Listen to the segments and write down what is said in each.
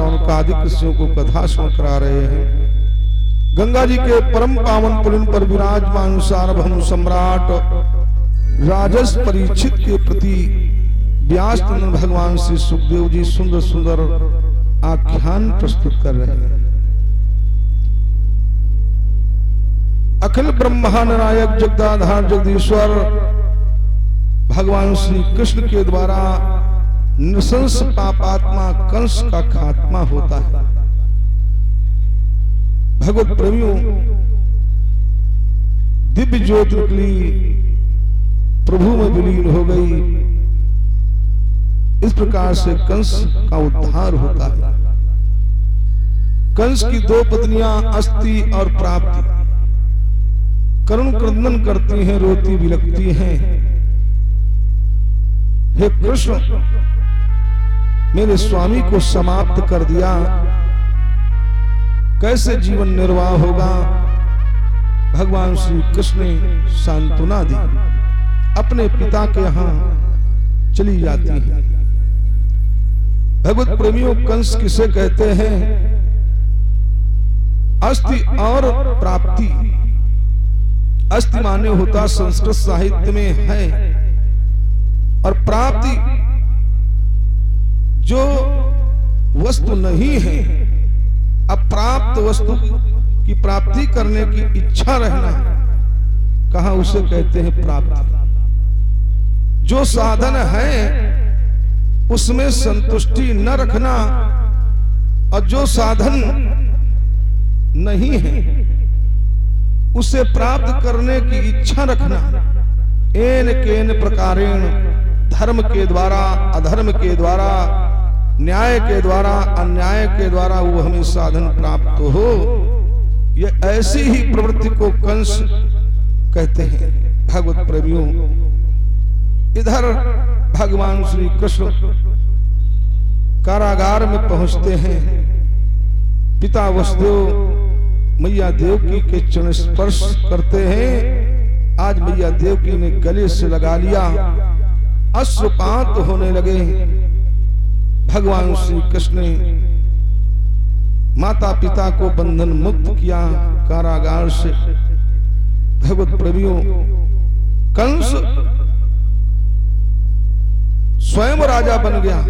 शौनकादि ऋषियों को कथा सुन करा रहे हैं। गंगा जी के परम पावन पुलिन पर विराजमान सार्वभौम सम्राट राजस परीक्षित के प्रति व्यास भगवान श्री सुखदेव जी सुंदर सुंदर आख्यान प्रस्तुत कर रहे हैं। अखिल ब्रह्मांड नायक जगदाधार जगदीश्वर भगवान श्री कृष्ण के द्वारा नृशंस पापात्मा कंस का खात्मा होता है। भगवत प्रेमियों, दिव्य ज्योति निकली प्रभु में विलीन हो गई। इस प्रकार से कंस का उद्धार होता है। कंस की दो पत्नियां अस्ति और प्राप्ति करुण क्रंदन करती हैं, रोती बिलखती हैं। हे कृष्ण, मेरे स्वामी को समाप्त कर दिया, कैसे जीवन निर्वाह होगा। भगवान श्री कृष्ण ने सांत्वना दी, अपने पिता के यहां चली जाती है। भगवत प्रेमियों, कंस किसे कहते हैं? अस्ति और प्राप्ति। अस्ति माने होता संस्कृत साहित्य में है, और प्राप्ति जो वस्तु नहीं है, अप्राप्त वस्तु की प्राप्ति करने की इच्छा रहना, कहा उसे कहते हैं प्राप्ति। जो साधन है उसमें संतुष्टि न रखना, और जो साधन नहीं है उसे प्राप्त करने की इच्छा रखना। एन केन प्रकारेण, धर्म के द्वारा, अधर्म के द्वारा, न्याय के द्वारा, अन्याय के द्वारा वो हमें साधन प्राप्त हो, ये ऐसी ही प्रवृत्ति को कंस कहते हैं। भगवत प्रेमियों, इधर भगवान श्री कृष्ण कारागार में पहुंचते हैं। पिता वसुदेव मैया देवकी के चरण स्पर्श करते हैं। आज मैया देवकी ने गले से लगा लिया, अश्रुपात होने लगे। भगवान श्री कृष्ण ने माता पिता को बंधन मुक्त किया कारागार से। भगवत प्रेमियों, कंस स्वयं राजा बन गया।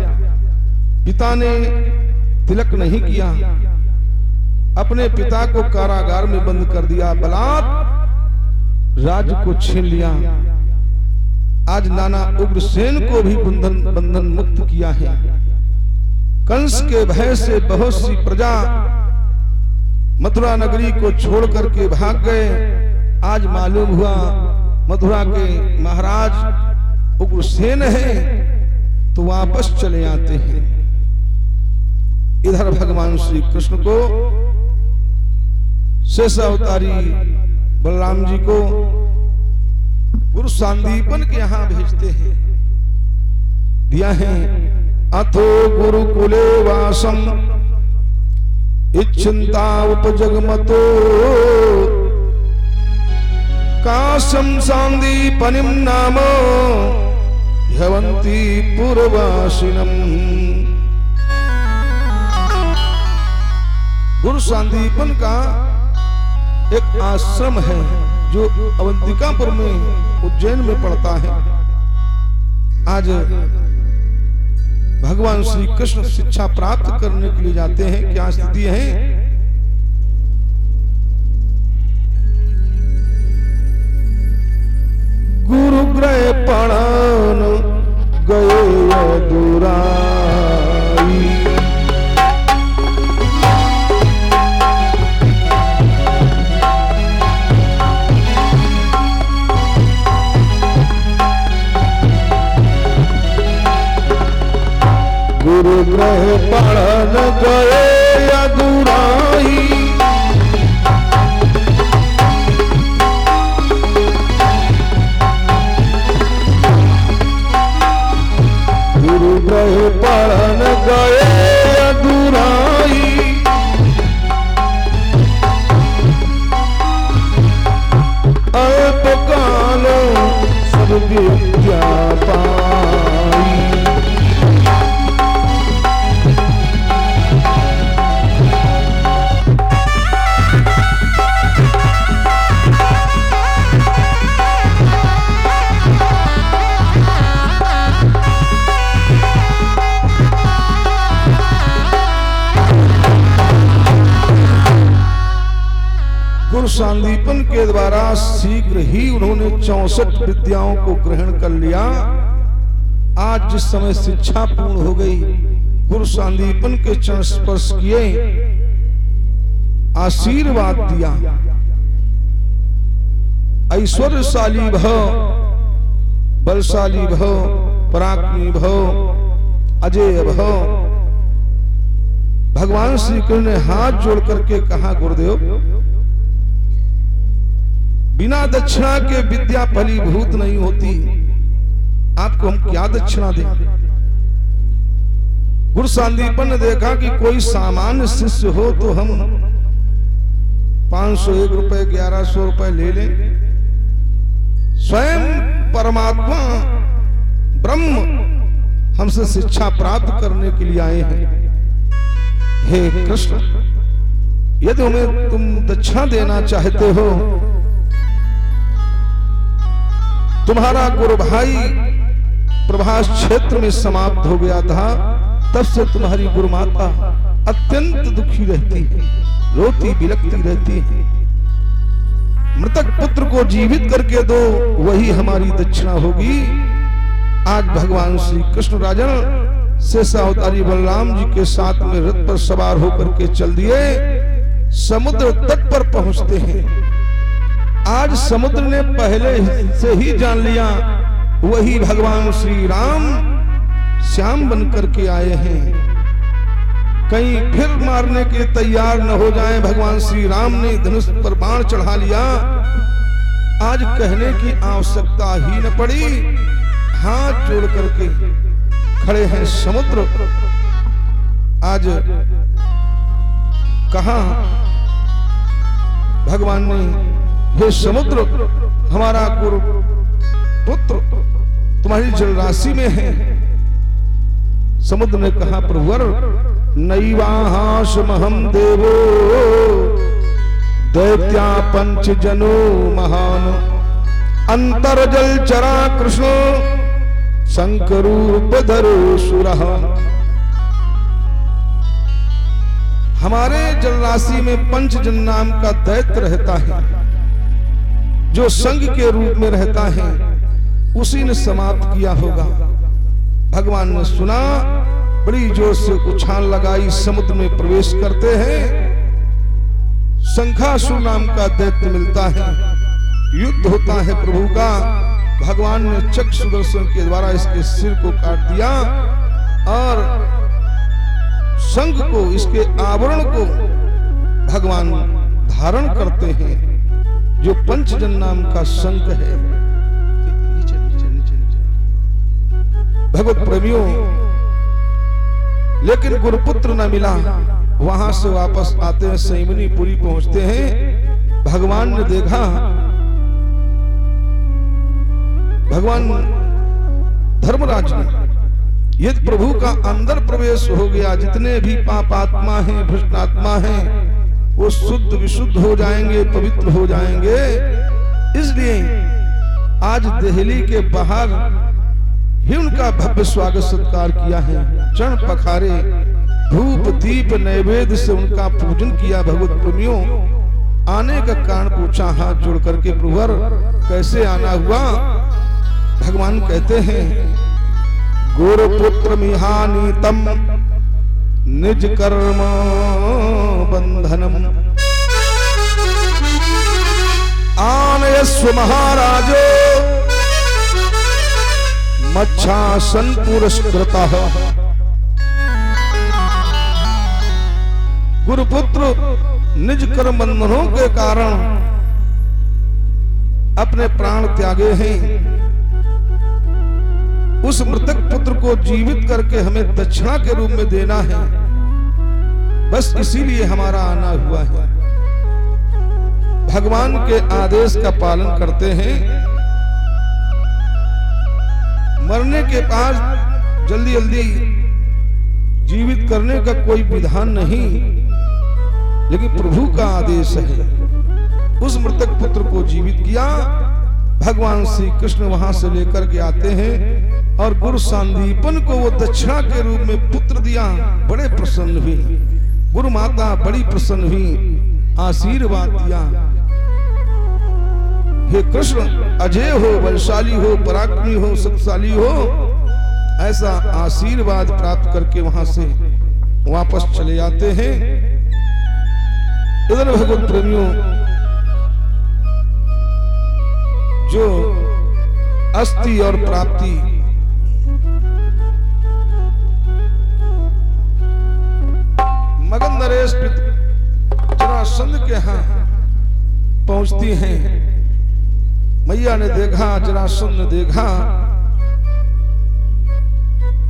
पिता ने तिलक नहीं किया, अपने पिता को कारागार में बंद कर दिया, बलात् राज्य को छीन लिया। आज नाना उग्रसेन को भी बंधन मुक्त किया है। कंस के भय से बहुत सी प्रजा मथुरा नगरी को छोड़ करके भाग गए। आज मालूम हुआ मथुरा के महाराज उग्रसेन है, तो वापस चले आते हैं। इधर भगवान श्री कृष्ण को शेषावतारी बलराम जी को गुरु सांदीपन के यहां भेजते हैं। दिया है, अथो गुरुकुले वासम इच्छिंता उपजगमतो काशम सांदीपनिम नाम ह्यवंती पूर्ववासिनम। गुरु सांदीपन का एक आश्रम है जो अवंतिकापुर में, उज्जैन में पड़ता है। आज भगवान श्री कृष्ण शिक्षा प्राप्त करने के लिए जाते हैं। क्या स्थिति है? गुरु ग्रह पढ़न गए दुराई, गुरु ग्रह पढ़न गए अधुराई, गुरु ग्रह पढ़न गए अधुराई, अल्पकाल सब विद्या पाई। गुरु सांदीपन के द्वारा शीघ्र ही उन्होंने 64 विद्याओं को ग्रहण कर लिया। आज जिस समय शिक्षा पूर्ण हो गई, गुरु सांदीपन के चरण स्पर्श किए, आशीर्वाद दिया। ऐश्वर्यशाली भव, बलशाली भव, पराक्रमी भव, अजेय भव। भगवान श्री कृष्ण ने हाथ जोड़ करके कहा, गुरुदेव, बिना दक्षिणा के विद्या फलीभूत नहीं होती, आपको हम क्या दक्षिणा दें? गुरु सांदीपन ने देखा कि कोई सामान्य शिष्य हो तो हम 501 रुपए 1100 रुपए ले लें, स्वयं परमात्मा ब्रह्म हमसे शिक्षा प्राप्त करने के लिए आए हैं। हे कृष्ण, यदि हमें तुम दक्षिणा देना चाहते हो, तुम्हारा गुरु भाई प्रभास क्षेत्र में समाप्त हो गया था, तब से तुम्हारी गुरु माता अत्यंत दुखी रहती है, रोती बिलखती रहती है। मृतक पुत्र को जीवित करके दो, वही हमारी दक्षिणा होगी। आज भगवान श्री कृष्ण राजन शेषावतारी बलराम जी के साथ में रथ पर सवार होकर के चल दिए, समुद्र तट पर पहुंचते हैं। आज समुद्र ने पहले से ही जान लिया, वही भगवान श्री राम श्याम बन करके आए हैं। कहीं फिर मारने के तैयार न हो जाएं, भगवान श्री राम ने धनुष पर बाण चढ़ा लिया। आज कहने की आवश्यकता ही न पड़ी, हाथ जोड़ करके खड़े हैं समुद्र। आज कहा भगवान ने, हे समुद्र, हमारा गुरु पुत्र तुम्हारी जलराशि में है। समुद्र ने कहा, प्रभुवर, नैवाहासमहं देवो दैत्या पंच जनो महान अंतर्जल चरा कृष्ण शंकरूप धरो सुरः। हमारे जलराशि में पंचजन नाम का दैत्य रहता है, जो संघ के रूप में रहता है, उसी ने समाप्त किया होगा। भगवान ने सुना, बड़ी जोर से उछाल लगाई, समुद्र में प्रवेश करते हैं। शंखासुर नाम का दैत्य मिलता है, युद्ध होता है प्रभु का। भगवान ने चक्र सुदर्शन के द्वारा इसके सिर को काट दिया और शंख को, इसके आवरण को भगवान धारण करते हैं, जो पंचजन नाम का शंख है। नीचे नीचे नीचे नीचे भगवत प्रेमियों, लेकिन गुरुपुत्र न मिला। वहां से वापस आते हैं, संयमनीपुरी पहुंचते हैं। भगवान ने देखा, भगवान धर्मराज ने, यदि प्रभु का अंदर प्रवेश हो गया, जितने भी पापात्मा हैं, भ्रष्टात्मा हैं, वो शुद्ध विशुद्ध हो जाएंगे, पवित्र हो जाएंगे। इसलिए आज दिल्ली के बाहर ही उनका भव्य स्वागत सत्कार किया है। चरण पखारे, धूप दीप नैवेद्य से उनका पूजन किया। भगवत प्रेमियों, आने का कारण पूछा हाथ जोड़ करके, प्रभुवर कैसे आना हुआ? भगवान कहते हैं, गुरुपुत्र मिहानीतम निज कर्म बंधनम आनयस्व महाराजो मच्छासन पुरस्कृतः। गुरुपुत्र निज कर्म बंधनों के कारण अपने प्राण त्यागे हैं। उस मृतक पुत्र को जीवित करके हमें दक्षिणा के रूप में देना है, बस इसीलिए हमारा आना हुआ है। भगवान के आदेश का पालन करते हैं। मरने के बाद जल्दी जल्दी जीवित करने का कोई विधान नहीं, लेकिन प्रभु का आदेश है। उस मृतक पुत्र को जीवित किया। भगवान श्री कृष्ण वहां से लेकर के आते हैं और गुरु सांदीपन को वो दक्षिणा के रूप में पुत्र दिया। बड़े प्रसन्न हुई, गुरु माता बड़ी प्रसन्न हुई, आशीर्वाद दिया। हे कृष्ण अजय हो, बलशाली हो, पराक्रमी हो, शक्तिशाली हो, ऐसा आशीर्वाद प्राप्त करके वहां से वापस चले जाते हैं। इधर भगवत प्रेमियों, जो अस्थि और प्राप्ति मगध नरेश जरासंध के यहां पहुंचती हैं। मैया ने देखा, जरासंध ने देखा,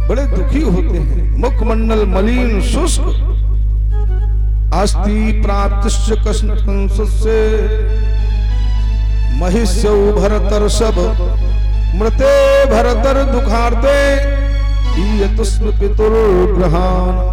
बड़े दुखी होते हैं। मुखमंडल मलिन शुष्क, अस्थि प्राप्तिश्च कंसस्य महिष्यौ भरतर सब मृते भरतर दुखार्ते ईयतस्म पितुर्ग्रहान्।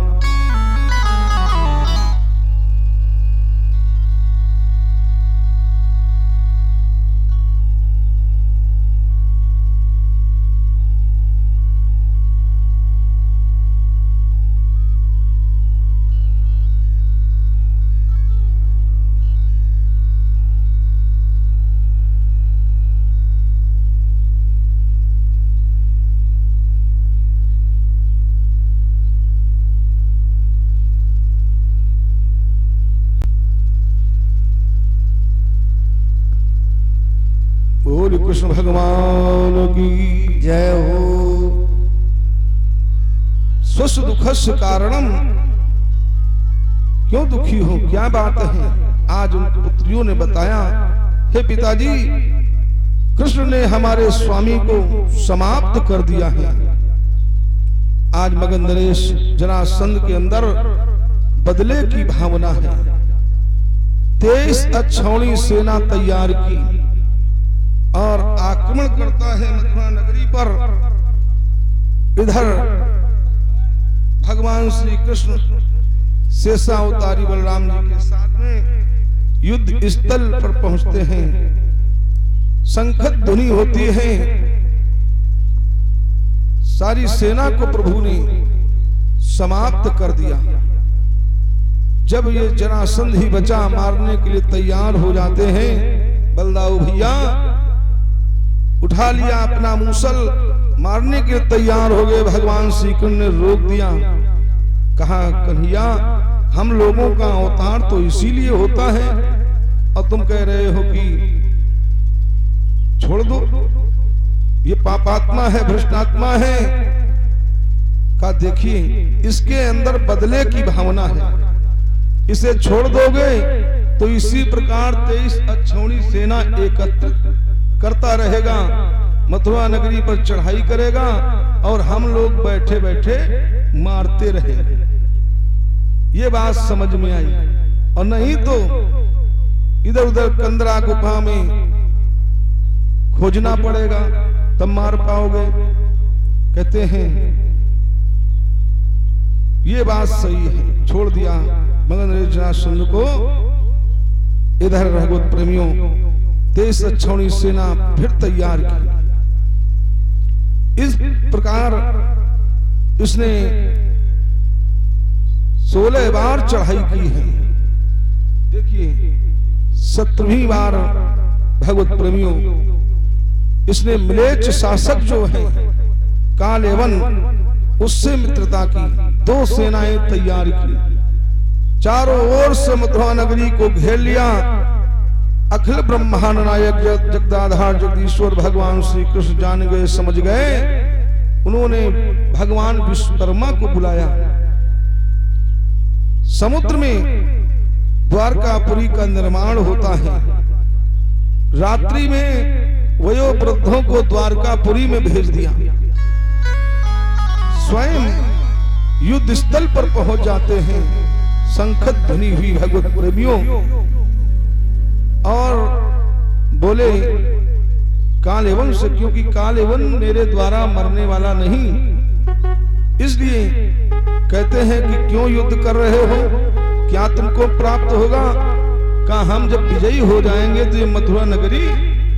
कृष्ण भगवान की जय हो। स्वस्य दुखस्य कारणम, क्यों दुखी हो, क्या बात है? आज उन पुत्रियों ने बताया, हे पिताजी, कृष्ण ने हमारे स्वामी को समाप्त कर दिया है। आज मगध नरेश जरासंध के अंदर बदले की भावना है। 23 अक्षौणी सेना तैयार की और आक्रमण करता है मथुरा नगरी पर। इधर भगवान श्री कृष्ण शेषावतारी बलराम जी के साथ में युद्ध स्थल पर पहुंचते हैं। शंखत ध्वनि होती है। सारी सेना को प्रभु ने समाप्त कर दिया। जब ये जरासंध ही बचा, मारने के लिए तैयार हो जाते हैं। बलदाऊ भैया उठा लिया अपना मूसल, मारने के तैयार हो गए। भगवान श्री कृष्ण ने रोक दिया, कहा कन्हैया, हम लोगों का अवतार तो इसीलिए होता है और तुम कह रहे हो कि छोड़ दो, ये पापात्मा है, भ्रष्टात्मा है। का देखिए, इसके अंदर बदले की भावना है। इसे छोड़ दोगे तो इसी प्रकार 23 अक्षौणी सेना एकत्रित करता रहेगा, मथुरा नगरी पर चढ़ाई करेगा और हम लोग बैठे बैठे मारते रहेंगे। ये बात समझ में आई। और नहीं तो इधर उधर कंदरा गुफा में खोजना पड़ेगा, तब मार पाओगे। कहते हैं ये बात सही है, छोड़ दिया मगध नरेश जरासंध को। इधर भगवत प्रेमियों, 23 अक्षौणी सेना फिर तैयार की। इस प्रकार इसने 16 बार चढ़ाई की है। देखिए, 17वीं बार भगवत प्रेमियों, इसने म्लेच्छ शासक जो है कालेवन, उससे मित्रता की। 2 सेनाएं तैयार की, चारों ओर से मथुरा नगरी को घेर लिया। अखिल ब्रह्मांड नायक जगदाधार जगदीश्वर भगवान श्री कृष्ण जान गए, समझ गए। उन्होंने भगवान विश्वकर्मा को बुलाया। समुद्र में द्वारकापुरी का निर्माण होता है। रात्रि में वयोवृद्धों को द्वारकापुरी में भेज दिया। स्वयं युद्ध स्थल पर पहुंच जाते हैं। शंखत ध्वनि हुई भगवत प्रेमियों, और बोले कालेवन से, क्योंकि कालेवन मेरे द्वारा मरने वाला नहीं, इसलिए कहते हैं कि क्यों युद्ध कर रहे हो, क्या तुमको प्राप्त होगा? कहा हम जब विजयी हो जाएंगे तो ये मथुरा नगरी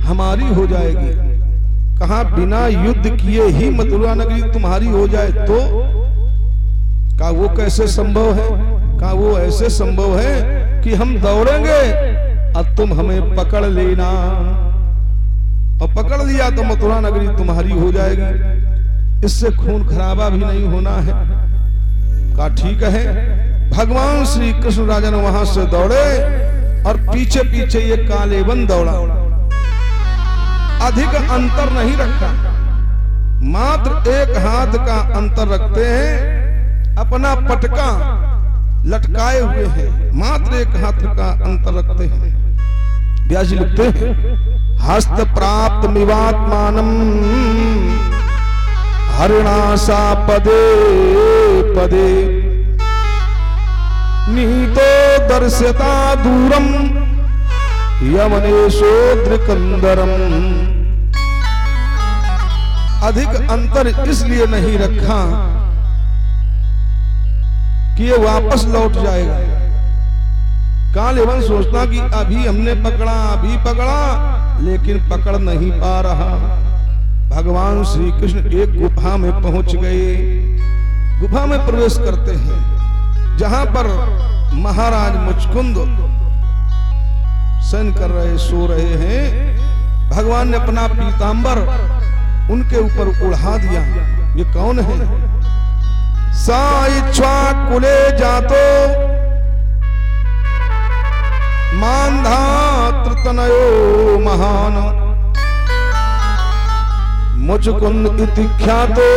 हमारी हो जाएगी। कहा बिना युद्ध किए ही मथुरा नगरी तुम्हारी हो जाए तो? कहा वो कैसे संभव है? कहा वो ऐसे संभव है कि हम दौड़ेंगे और तुम हमें पकड़ लेना। और पकड़ लिया तो मथुरा नगरी तुम्हारी हो जाएगी, इससे खून खराबा भी नहीं होना है। कहा ठीक है। भगवान श्री कृष्ण राजन वहां से दौड़े और पीछे पीछे ये कालेवन दौड़ा। अधिक अंतर नहीं रखा, मात्र एक हाथ का अंतर रखते हैं, अपना पटका लटकाए हुए हैं, मात्र एक हाथ का अंतर रखते हैं। व्यास जी लिखते हैं, हस्त प्राप्त मिवात्मानम हरिणासा पदे पदे नीतो दर्शता दूरम यमनेशोद्रकंदरम। अधिक अंतर इसलिए नहीं रखा कि ये वापस लौट जाएगा। कालेवन सोचता कि अभी हमने पकड़ा, अभी पकड़ा, लेकिन पकड़ नहीं पा रहा। भगवान श्री कृष्ण एक गुफा में पहुंच गए। गुफा में प्रवेश करते हैं, जहां पर महाराज मुचकुंद शयन कर रहे, सो रहे हैं। भगवान ने अपना पीतांबर उनके ऊपर उड़ा दिया। ये कौन है? सा इक्ष्वाकुले जातो मांधातृतनयो महान मुचकुंद इति ख्यातो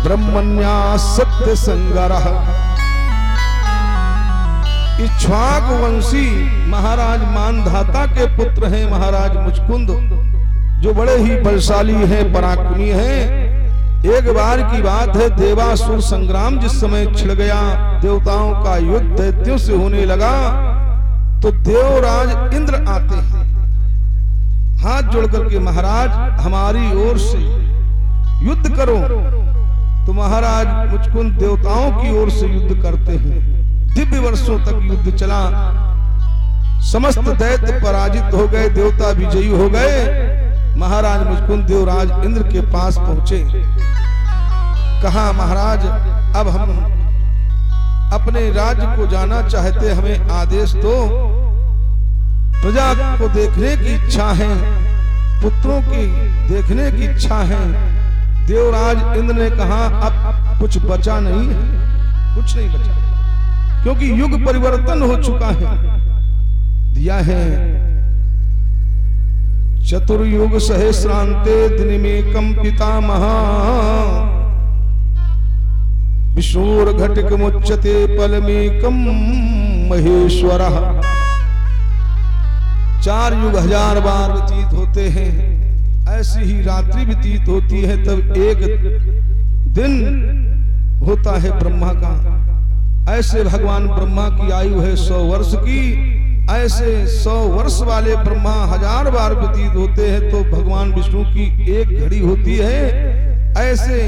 ब्रह्मण्या सत्य संगरः। इक्ष्वाक वंशी महाराज मानधाता के पुत्र हैं महाराज मुचकुंद, जो बड़े ही बलशाली हैं, पराक्रमी हैं। एक बार की बात है, देवासुर संग्राम जिस समय छिड़ गया, देवताओं का युद्ध दैत्यों से होने लगा, तो देवराज इंद्र आते हैं, हाथ जोड़ करके महाराज हमारी ओर से युद्ध करो। तो महाराज मुचकुंद देवताओं की ओर से युद्ध करते हैं। दिव्य वर्षों तक युद्ध चला, समस्त दैत्य पराजित हो गए, देवता विजयी हो गए। महाराज मुचकुंद देवराज इंद्र के पास पहुंचे। कहा, महाराज अब हम अपने राज्य को जाना चाहते, हमें आदेश दो। प्रजा को देखने की इच्छा है, पुत्रों की देखने की इच्छा है। देवराज इंद्र ने कहा, अब कुछ बचा नहीं है, कुछ नहीं बचा, क्योंकि युग परिवर्तन हो चुका है। दिया है चतुर्युग सहस्रांते दिन में कम पितामह विष्णुर घटिक मुच्यते पल में कम महेश्वर। 4 युग 1000 बार व्यतीत होते हैं, ऐसी ही रात्रि व्यतीत होती है, तब एक दिन होता है ब्रह्मा का। ऐसे भगवान ब्रह्मा की आयु है 100 वर्ष की। ऐसे 100 वर्ष वाले ब्रह्मा 1000 बार व्यतीत होते हैं, तो भगवान विष्णु की एक घड़ी होती है। ऐसे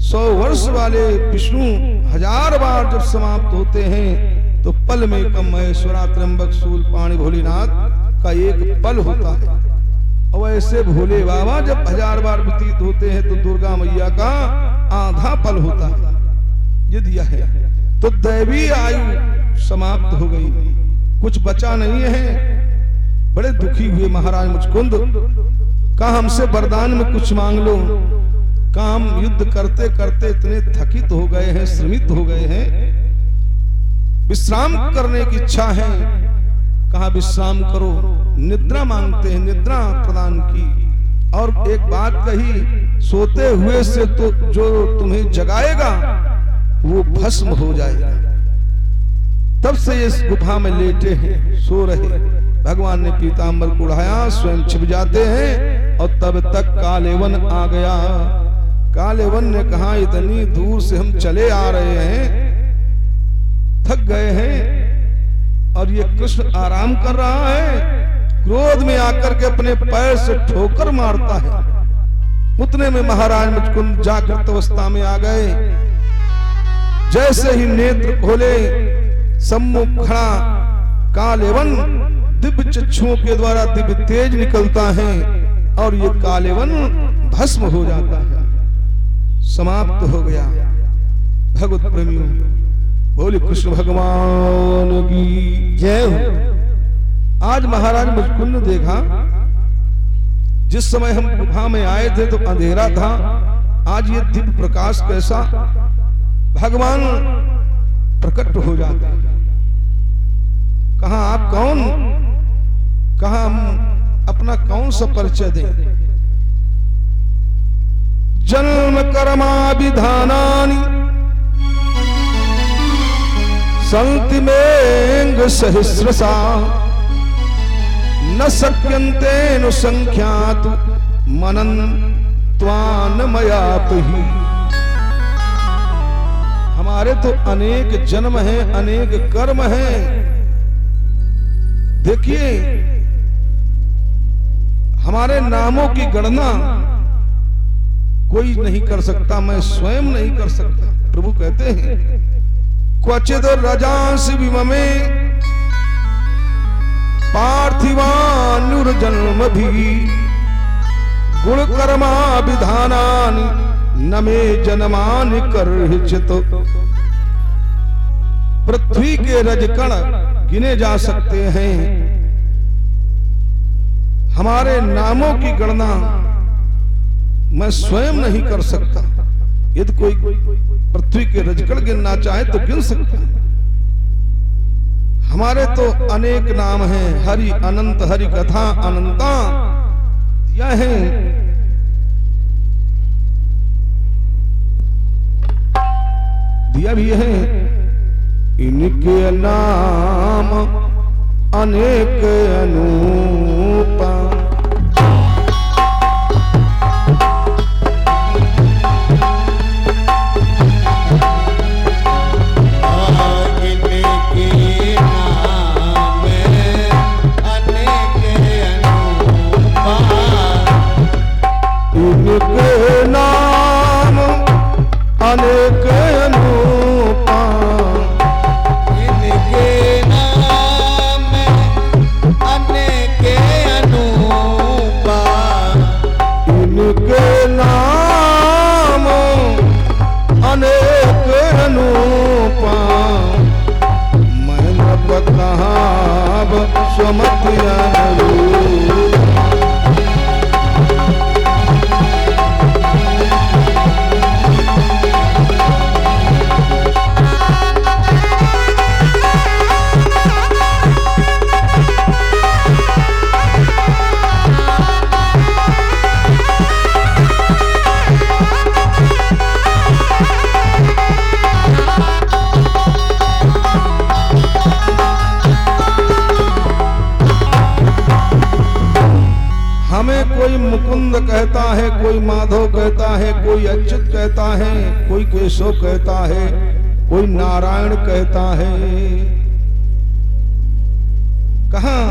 100 वर्ष वाले विष्णु 1000 बार जब समाप्त होते हैं, तो पल में कम महेश्वरा त्र्यंबक शूल पाणी भोलेनाथ का एक पल होता है। और ऐसे भोले बाबा जब 1000 बार व्यतीत होते हैं, तो दुर्गा मैया का आधा पल होता है। ये दिया है, तो दैवी आयु समाप्त हो गई, कुछ बचा नहीं है। बड़े दुखी हुए महाराज मुचकुंद। कहा, हमसे वरदान में कुछ मांग लो। कहा, हम युद्ध करते करते इतने थकित हो गए हैं, श्रमित हो गए हैं, विश्राम करने की इच्छा है। कहा, विश्राम करो। निद्रा मांगते हैं, निद्रा प्रदान की। और एक बात कही, सोते हुए से तो जो तुम्हें जगाएगा वो भस्म हो जाएगा। तब से इस गुफा में लेटे हैं, सो रहे। भगवान ने पीतांबर को उड़ाया, स्वयं छिप जाते हैं, और तब तक कालेवन आ गया। कालेवन ने कहा, इतनी दूर से हम चले आ रहे हैं, थक गए हैं, और ये कृष्ण आराम कर रहा है। क्रोध में आकर के अपने पैर से ठोकर मारता है। उतने में महाराज मुचकुंद जागृत अवस्था में आ गए। जैसे ही नेत्र खोले, सम्मुख खड़ा कालेवन दिव्य चक्षुओं के द्वारा दिव्य तेज निकलता है, और ये कालेवन भस्म हो जाता है, समाप्त हो गया। भगवत प्रेमियों, बोले कृष्ण भगवान की जय हो। आज महाराज मुचकुंद ने देखा जिस समय हम गुफा में आए थे तो अंधेरा था, आज ये दिव्य प्रकाश कैसा, भगवान प्रकट हो जाते हैं। कहा आप कौन, कहा हम अपना कौन सा परिचय दें। जन्म कर्मा विधानानि संति मेंग सहस्रसा न शक्यन्ते नु संख्यातु मनन त्वान मयापि। हमारे तो अनेक जन्म हैं, अनेक कर्म हैं। देखिए हमारे नामों की गणना कोई नहीं कर सकता, मैं स्वयं नहीं कर सकता। प्रभु कहते हैं क्वचिद रजांसि विममे पार्थिवानुर्जन्म भी गुण कर्मा विधानानि न मे जन्मानि कर्हिचित्। पृथ्वी के रजकण गिने जा सकते हैं, हमारे नामों की गणना मैं स्वयं नहीं कर सकता। यदि कोई पृथ्वी के रजकण गिनना चाहे तो गिन सकता है। हमारे तो अनेक नाम हैं, हरि अनंत, हरि कथा अनंता, यह है। दिया भी है, इनके नाम अनेक अनूपा। इनके नाम अनेक अनूपा, इनके नाम अनेक अनूपा, इनके नाम अनेक अनूपा। मैं न बताब सुमति अनुरूप। हमें कोई मुकुंद कहता है, कोई माधव कहता है, कोई अच्युत कहता है, कोई केशव कहता है, कोई नारायण कहता है। कहां